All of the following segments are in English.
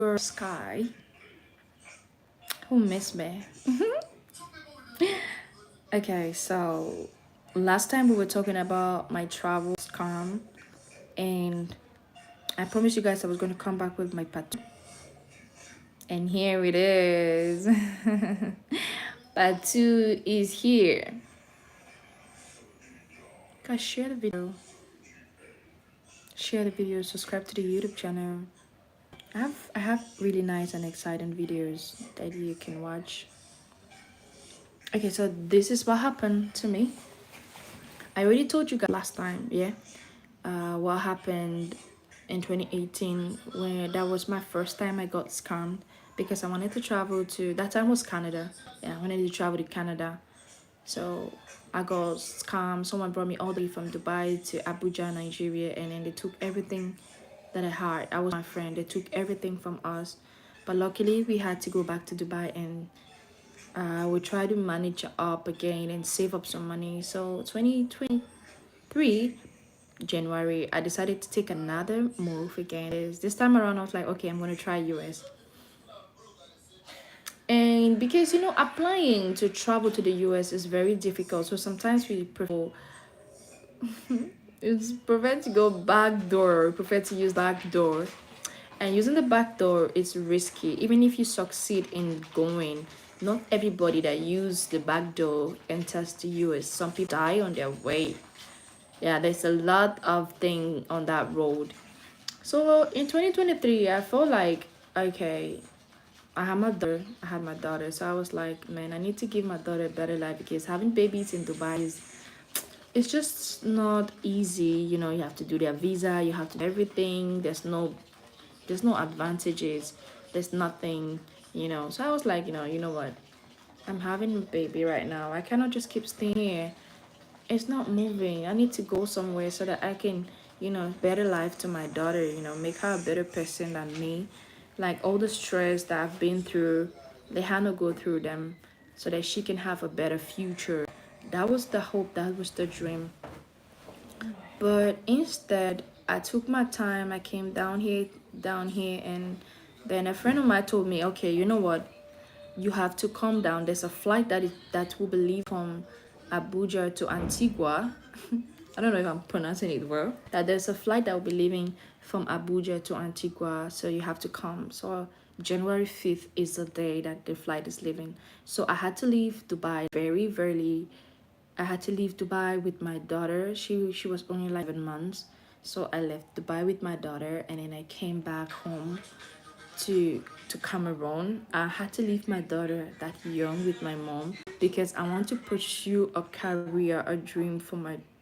Sky. Who miss me? Okay, so last time we were talking about my travels calm, and I promised you guys I was going to come back with my part two, and here it is. Part two is here. Guys, share the video, subscribe to the YouTube channel. I have really nice and exciting videos that you can watch. Okay, so this is what happened to me. I already told you guys last time, yeah. What happened in 2018 when that was my first time I got scammed because I wanted to travel to that time was Canada. Yeah, I wanted to travel to Canada. So I got scammed. Someone brought me all the way from Dubai to Abuja, Nigeria, and then they took everything that I had. I was my friend. They took everything from us. But luckily we had to go back to Dubai and we try to manage up again and save up some money. So 2023 January, I decided to take another move again. This time around, I was like, okay, I'm gonna try US. And because applying to travel to the US is very difficult, so sometimes we prefer to go back door, prefer to use back door. And using the back door is risky. Even if you succeed in going, not everybody that use the back door enters the US. Some people die on their way. Yeah, there's a lot of thing on that road. So in 2023, I felt like, okay, I had my daughter. So I was like, man, I need to give my daughter a better life because having babies in Dubai is it's just not easy. You have to do their visa, you have to do everything. There's no advantages. There's nothing. So I was like, you know what? I'm having a baby right now. I cannot just keep staying here. It's not moving. I need to go somewhere so that I can, better life to my daughter, make her a better person than me. Like all the stress that I've been through, let her not go through them so that she can have a better future. That was the hope, that was the dream. But instead, I took my time. I came down here, and then a friend of mine told me, okay, you know what? You have to come down. There's a flight that will be leave from Abuja to Antigua. I don't know if I'm pronouncing it well. That there's a flight that will be leaving from Abuja to Antigua, so you have to come. So January 5th is the day that the flight is leaving. So I had to leave Dubai very, very. I had to leave Dubai with my daughter. She was only like 7 months. So I left Dubai with my daughter, and then I came back home to Cameroon. I had to leave my daughter that young with my mom because I want to pursue a career, a dream for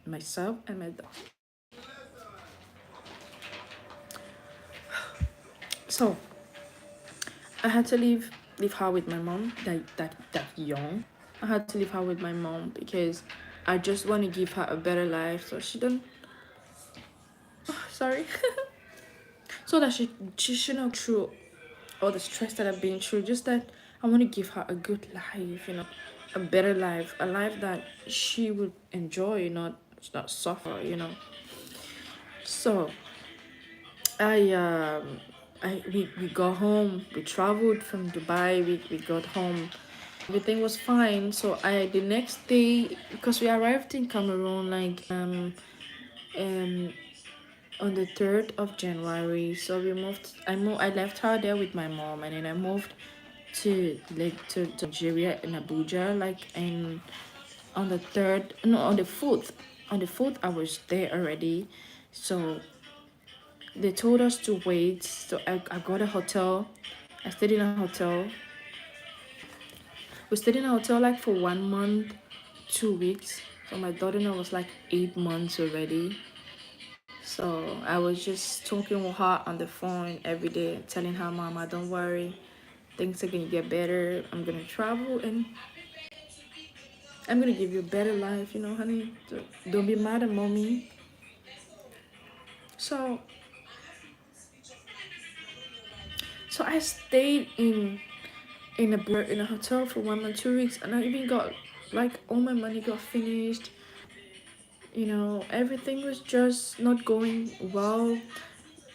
myself and my daughter. So I had to leave her with my mom that young. I had to leave her with my mom because I just want to give her a better life so she don't sorry so that she should not through all the stress that I've been through. Just that I want to give her a good life, a better life, a life that she would enjoy, not suffer. So we got home. We traveled from Dubai. We got home. Everything was fine. So the next day, because we arrived in Cameroon like um on the 3rd of January. So I left her there with my mom, and then I moved to Nigeria in Abuja like in on the 3rd, no, on the 4th. On the 4th I was there already. So they told us to wait. So I got a hotel. I stayed in a hotel. We stayed in a hotel like for 1 month, 2 weeks. So my daughter now was like 8 months already. So I was just talking with her on the phone every day, telling her, Mama, don't worry, things are gonna get better. I'm gonna travel and I'm gonna give you a better life, honey. Don't be mad at mommy. So so I stayed in a hotel for 1 month, 2 weeks, and I even got like all my money got finished. Everything was just not going well.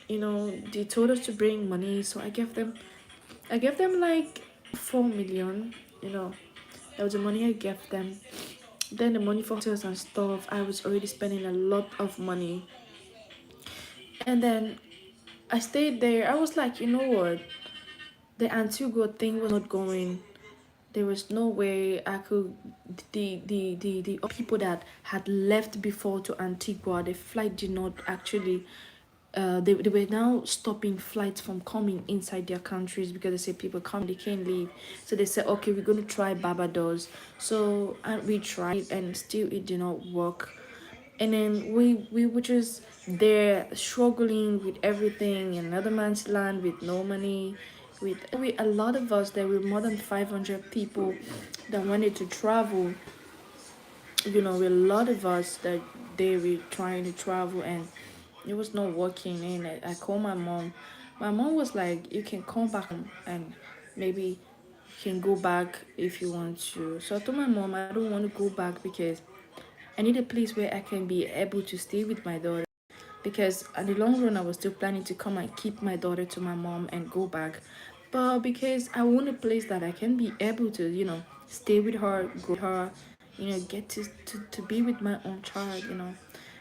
they told us to bring money, so I gave them like 4 million. You know, that was the money I gave them. Then the money for hotels and stuff, I was already spending a lot of money. And then I stayed there. I was like, you know what? The Antigua thing was not going. There was no way I could. The people that had left before to Antigua, the flight did not actually. They were now stopping flights from coming inside their countries because they say people come, they can't leave. So they said, okay, we're going to try Barbados. So we tried, and still it did not work. And then we were just there struggling with everything in another man's land with no money. With we a lot of us, there were more than 500 people that wanted to travel. With a lot of us that they were trying to travel, and it was not working. And I called my mom. My mom was like, you can come back home and maybe you can go back if you want to. So I told my mom I don't want to go back because I need a place where I can be able to stay with my daughter. Because in the long run, I was still planning to come and keep my daughter to my mom and go back. But because I want a place that I can be able to, stay with her, grow her, get to be with my own child.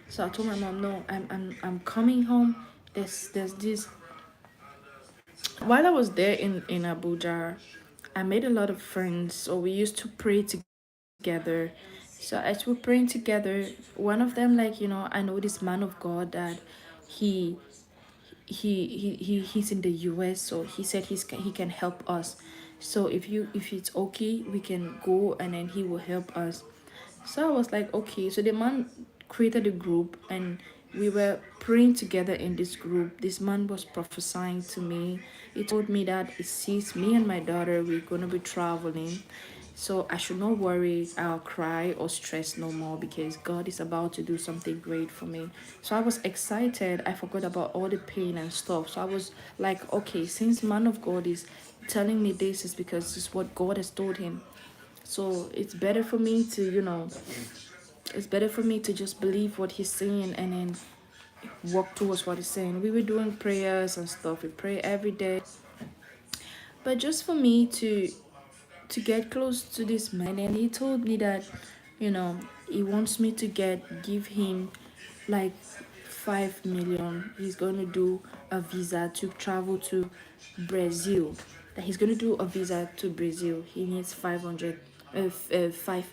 So I told my mom, no, I'm coming home. There's this. While I was there in Abuja, I made a lot of friends. So we used to pray together. So as we're praying together, one of them, like, I know this man of God that he he's in the US, so he said he can help us. So if it's okay, we can go and then he will help us. So I was like, okay. So the man created a group and we were praying together in this group. This man was prophesying to me. He told me that it sees me and my daughter, we're gonna be traveling. So I should not worry, I'll cry or stress no more because God is about to do something great for me. So I was excited. I forgot about all the pain and stuff. So I was like, okay, since man of God is telling me this is because this is what God has told him. So it's better for me to just believe what he's saying and then work towards what he's saying. We were doing prayers and stuff. We pray every day. But just for me to get close to this man, and he told me that, he wants me to give him like 5 million. He's gonna do a visa to travel to Brazil. That he's gonna do a visa to Brazil. He needs 5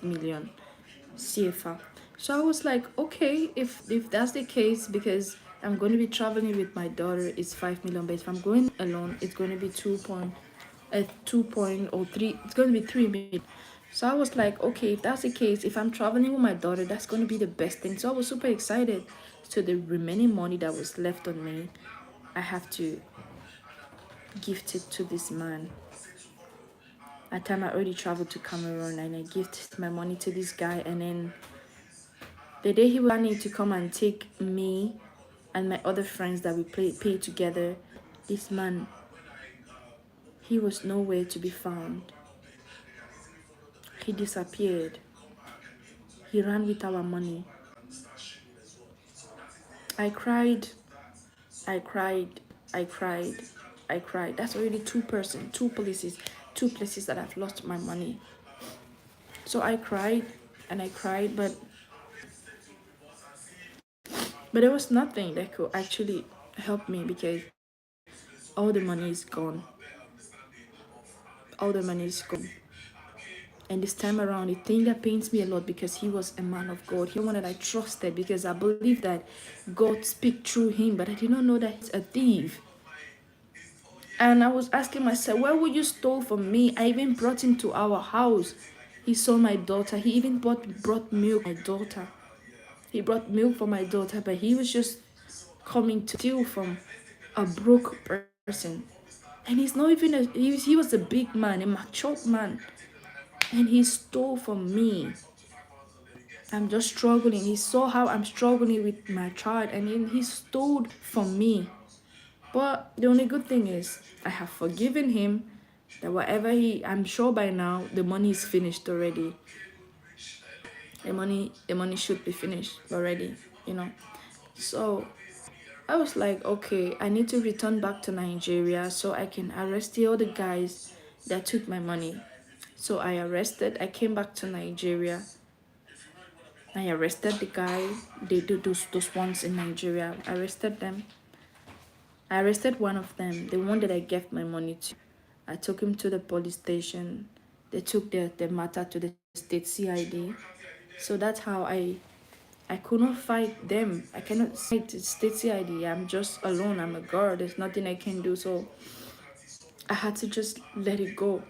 million CFA. So I was like, okay, if that's the case, because I'm going to be traveling with my daughter, it's 5 million. But if I'm going alone, it's going to be 2.03. It's going to be 3 million. So I was like, okay, if that's the case, if I'm traveling with my daughter, that's going to be the best thing. So I was super excited. So the remaining money that was left on me, I have to gift it to this man. At time I already traveled to Cameroon and I gifted my money to this guy, and then the day he was planning to come and take me and my other friends that we paid together, this man, he was nowhere to be found. He disappeared. He ran with our money. I cried. I cried. I cried. I cried. That's already two places that I've lost my money. So I cried and I cried, but there was nothing that could actually help me because all the money is gone. All the money is gone. And this time around, the thing that pains me a lot, because he was a man of God. He was one that I trusted because I believe that God speak through him, but I did not know that he's a thief. And I was asking myself, where would you stole from me? I even brought him to our house. He saw my daughter. He even brought milk for my daughter. He brought milk for my daughter, but he was just coming to steal from a broke person. And he's not even he was a big man, a matured man. And he stole from me. I'm just struggling. He saw how I'm struggling with my child, and he stole from me. But the only good thing is I have forgiven him. That whatever I'm sure by now the money is finished already. The money should be finished already. So I was like, okay, I need to return back to Nigeria so I can arrest the other guys that took my money. So I came back to Nigeria. I arrested the guy. They do those ones in Nigeria. I arrested them. I arrested one of them, the one that I gave my money to. I took him to the police station. They took the matter to the state CID. So that's how I could not fight them. I cannot fight the state CID. I'm just alone. I'm a girl. There's nothing I can do. So I had to just let it go.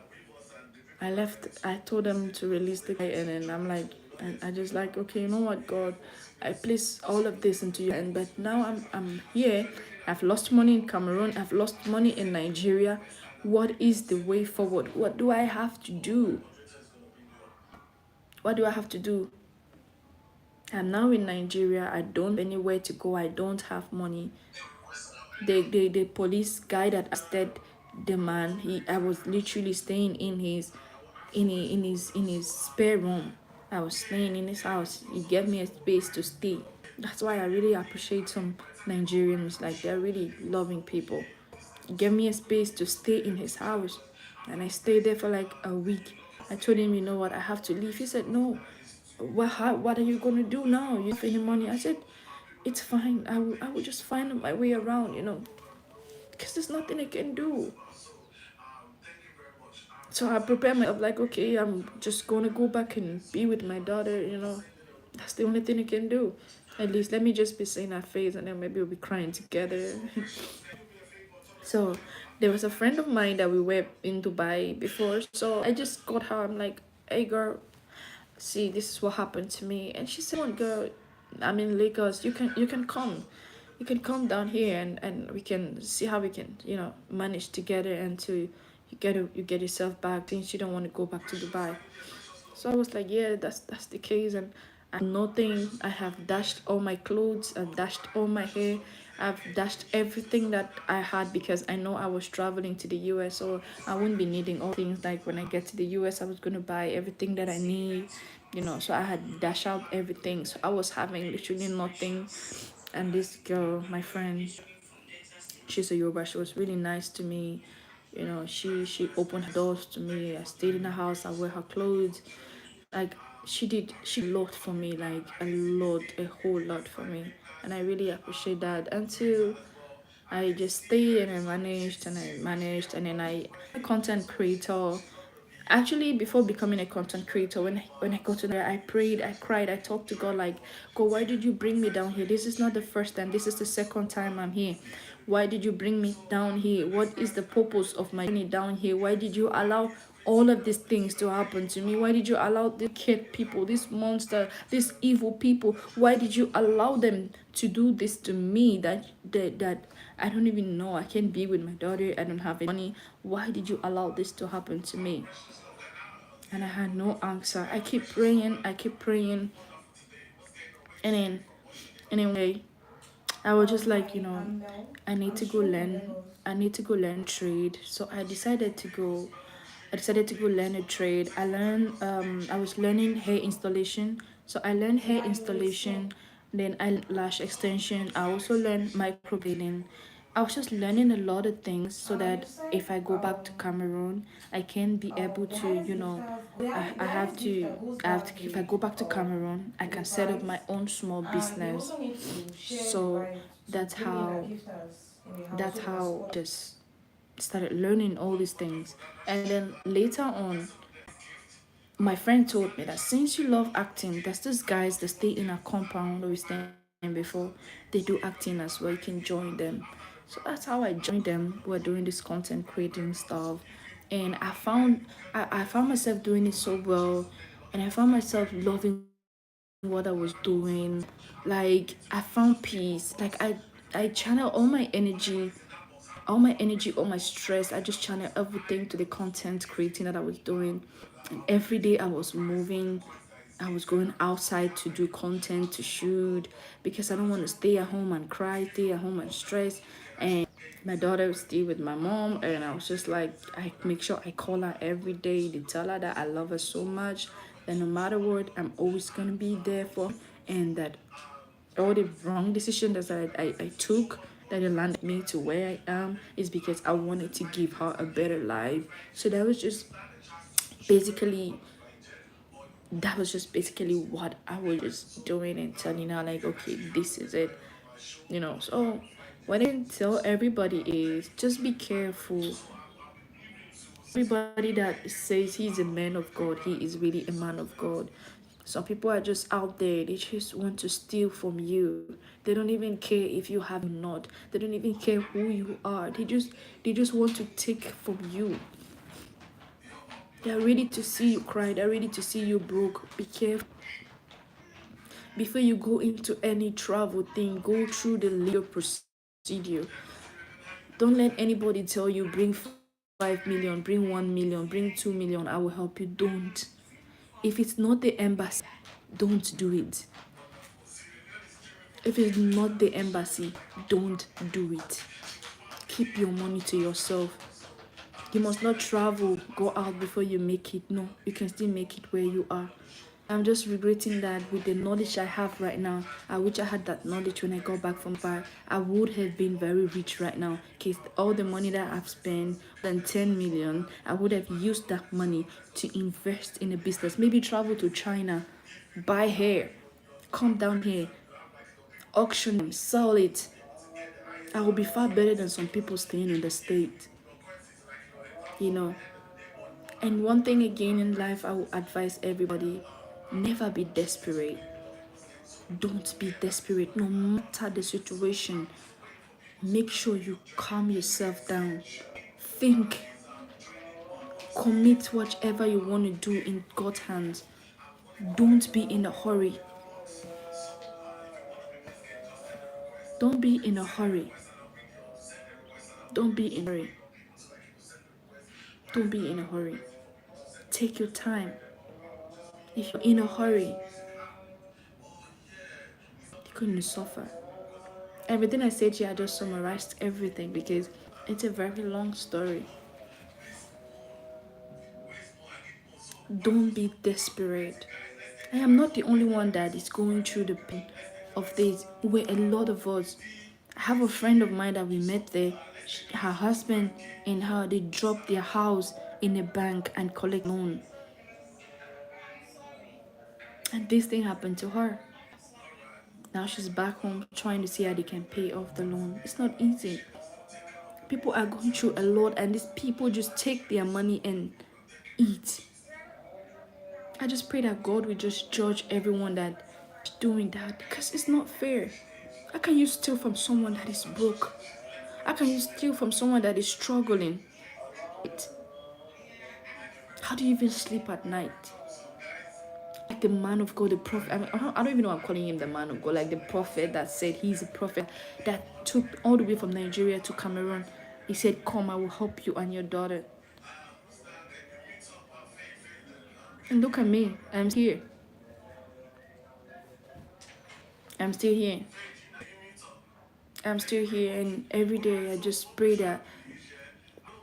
I left. I told them to release the guy, and then I'm like, and I just like, okay, you know what, God, I place all of this into you, and but now I'm here. I've lost money in Cameroon. I've lost money in Nigeria. What is the way forward? What do I have to do? What do I have to do? I'm now in Nigeria. I don't have anywhere to go. I don't have money. The police guy that arrested the man, I was literally staying in his spare room. I was staying in his house. He gave me a space to stay. That's why I really appreciate some Nigerians. Like, they're really loving people. He gave me a space to stay in his house, and I stayed there for like a week. I told him, you know what, I have to leave. He said, no. What are you gonna do now? You have any money? I said, it's fine. I will just find my way around, because there's nothing I can do. So I prepared myself like, okay, I'm just gonna go back and be with my daughter. That's the only thing I can do. At least let me just be seeing her face, and then maybe we'll be crying together. So there was a friend of mine that we were in Dubai before. So I just got her. I'm like, hey girl, see, this is what happened to me. And she said, come on girl, I'm in Lagos. You can come. You can come down here, and we can see how we can, manage together until you get yourself back, since you don't want to go back to Dubai. So I was like, yeah, that's the case. And I have nothing. I have dashed all my clothes. I've dashed all my hair. I've dashed everything that I had, because I know I was traveling to the US, so I wouldn't be needing all things. Like when I get to the US, I was gonna buy everything that I need. So I had dashed out everything. So I was having literally nothing. And this girl, my friend, she's a Yoruba. She was really nice to me. She opened her doors to me. I stayed in her house. I wear her clothes. Like, she did a lot for me, like a whole lot for me, and I really appreciate that. Until I just stayed, and I managed, and then I a content creator. Actually, before becoming a content creator, when I got to there, I prayed, I cried, I talked to God, like, God, why did you bring me down here? This is not the first time, this is the second time I'm here. Why did you bring me down here? What is the purpose of my journey down here? Why did you allow all of these things to happen to me? Why did you allow the kid people, this monster, these evil people? Why did you allow them to do this to me? That I don't even know. I can't be with my daughter. I don't have any money. Why did you allow this to happen to me? And I had no answer. I keep praying. I keep praying, and then anyway, I was just like, I need to go learn. I need to go learn trade. So I decided to go. I decided to go learn a trade. I was learning hair installation. So I learned hair installation. Then I learned lash extension. I also learned microblading. I was just learning a lot of things so that if I go back to Cameroon, I can be able to, if I go back to Cameroon, I can set up my own small business. So that's how, just started learning all these things. And then later on, my friend told me that since you love acting, there's these guys that stay in a compound we staying before. They do acting as well. You can join them. So that's how I joined them. We're doing this content creating stuff. And I found myself doing it so well. And I found myself loving what I was doing. Like, I found peace. Like, I channel all my energy, all my stress. I just channel everything to the content creating that I was doing. And every day I was moving. I was going outside to do content, to shoot, because I don't want to stay at home and cry, stay at home and stress. And my daughter was still with my mom, and I was just like, I make sure I call her every day to tell her that I love her so much, that no matter what, I'm always gonna be there for her, and that all the wrong decision that I took that it landed me to where I am is because I wanted to give her a better life. So basically that was just basically what I was just doing and telling her like, okay, this is it. So what I can tell everybody is just be careful. Everybody that says he's a man of God, he is really a man of God. Some people are just out there, they just want to steal from you. They don't even care if you have or not. They don't even care who you are. They just want to take from you. They're ready to see you cry, they're ready to see you broke. Be careful. Before you go into any travel thing, go through the legal procedure. Don't let anybody tell you bring 5 million, bring 1 million, bring 2 million, I will help you. Don't. If it's not the embassy, don't do it. If it's not the embassy, don't do it. Keep your money to yourself. You must not travel, go out before you make it. No, you can still make it where you are. I'm just regretting that with the knowledge I have right now. I wish I had that knowledge when I got back from far. I would have been very rich right now. Because all the money that I've spent, than 10 million, I would have used that money to invest in a business. Maybe travel to China, buy hair, come down here, auction them, sell it. I will be far better than some people staying in the state. You know. And one thing again in life, I will advise everybody: never be desperate. Don't be desperate. No matter the situation, make sure you calm yourself down. Think, commit whatever you want to do in God's hands. Don't be in a hurry. Don't be in a hurry. Don't be in a hurry. Don't be in a hurry. Take your time. If you're in a hurry, you're going to suffer. Everything I said here, I just summarized everything because it's a very long story. Don't be desperate. I am not the only one that is going through the pain of this. Where a lot of us. I have a friend of mine that we met there. Her husband and her, they dropped their house in a bank and collect loan. And this thing happened to her. Now she's back home trying to see how they can pay off the loan. It's not easy. People are going through a lot, and these people just take their money and eat. I just pray that God will just judge everyone that is doing that, because it's not fair. How can you steal from someone that is broke? How can you steal from someone that is struggling? How do you even sleep at night? Like the man of God, the prophet. I don't even know why I'm calling him the man of God. Like the prophet that said he's a prophet that took all the way from Nigeria to Cameroon. He said, "Come, I will help you and your daughter." And look at me. I'm here. I'm still here. I'm still here, and every day I just pray that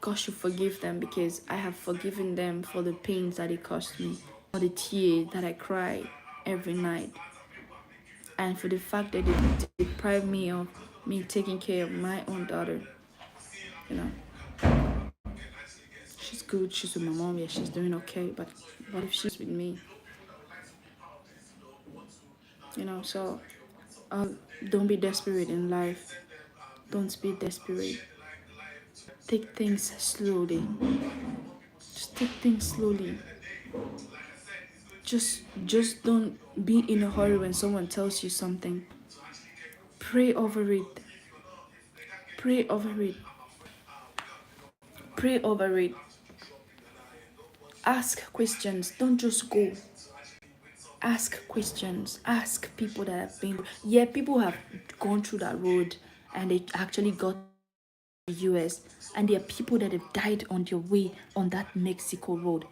God should forgive them, because I have forgiven them for the pains that it cost me, for the tears that I cry every night, and for the fact that they deprived me of me taking care of my own daughter. You know, she's good. She's with my mom. Yeah, she's doing okay. But if she's with me, so don't be desperate in life. Don't be desperate. Take things slowly. Just take things slowly. Just don't be in a hurry when someone tells you something. Pray over it. Pray over it. Pray over it. Ask questions. Don't just go. Ask questions. Ask people that have been. Yeah, people have gone through that road and they actually got to the US. And there are people that have died on their way on that Mexico road.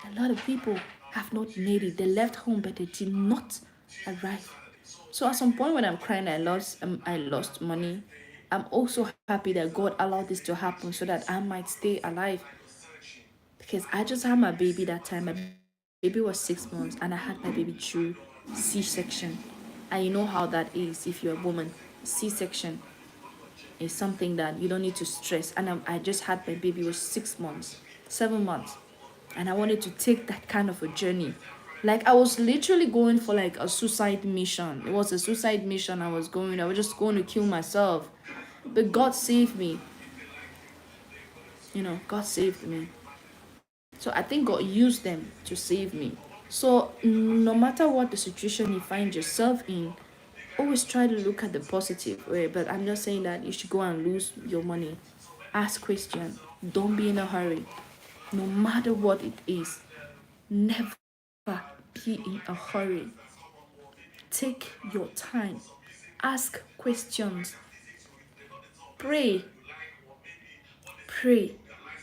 A lot of people have not made it. They left home, but they did not arrive. So at some point when I'm crying, I lost money. I'm also happy that God allowed this to happen so that I might stay alive. Because I just had my baby that time. My baby was 6 months, and I had my baby through C-section. And you know how that is if you're a woman. C-section is something that you don't need to stress. And I just had my baby, it was 6 months, 7 months. And I wanted to take that kind of a journey. Like I was literally going for like a suicide mission. It was a suicide mission I was going. I was just going to kill myself. But God saved me. God saved me. So I think God used them to save me. So no matter what the situation you find yourself in, always try to look at the positive way. But I'm not saying that you should go and lose your money. Ask questions. Don't be in a hurry. No matter what it is, never be in a hurry. Take your time. Ask questions. Pray. Pray.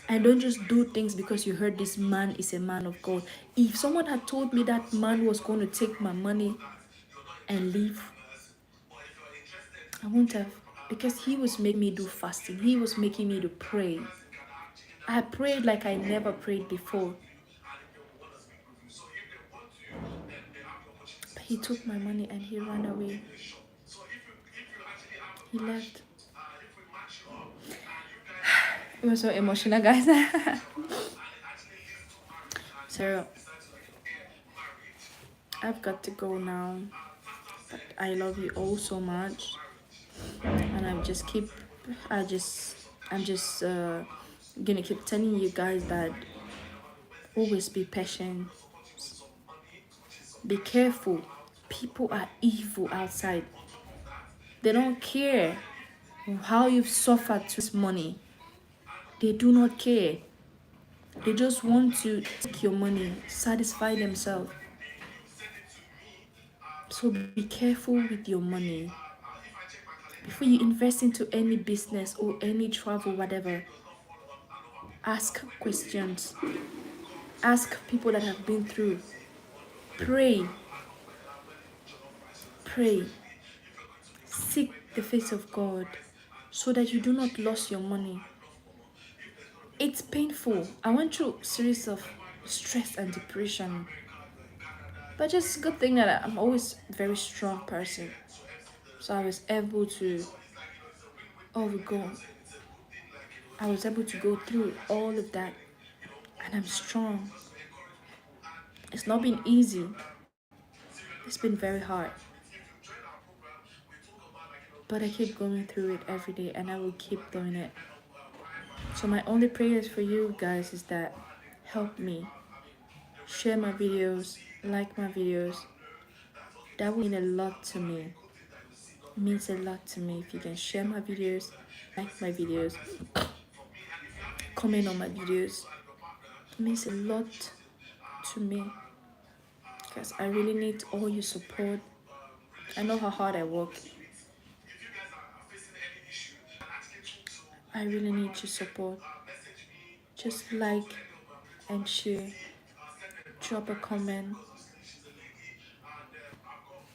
And don't just do things because you heard this man is a man of God. If someone had told me that man was going to take my money and leave, I wouldn't have. Because he was making me do fasting. He was making me to pray. I prayed like I never prayed before. But he took my money and he ran away. He left. It was so emotional, guys. So I've got to go now. But I love you all so much. And I'm just gonna keep telling you guys that always be patient. Be careful. People are evil outside. They don't care how you've suffered to this money. They do not care. They just want to take your money, satisfy themselves. So be careful with your money. Before you invest into any business or any travel, whatever, ask questions. Ask people that have been through. Pray. Pray. Seek the face of God so that you do not lose your money. It's painful. I went through a series of stress and depression. But just good thing that I'm always a very strong person. So I was able to overcome. I was able to go through all of that. And I'm strong. It's not been easy. It's been very hard. But I keep going through it every day and I will keep doing it. So my only prayers for you guys is that help me. Share my videos, like my videos. That will mean a lot to me. It means a lot to me if you can share my videos, like my videos, comment on my videos. It means a lot to me because I really need all your support. I know how hard I work. I really need your support. Just like and share. Drop a comment.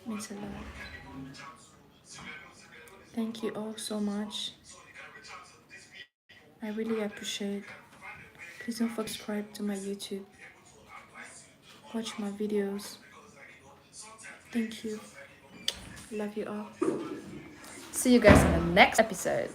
It means a lot. Thank you all so much. I really appreciate. Please don't forget to subscribe to my YouTube. Watch my videos. Thank you. Love you all. See you guys in the next episode.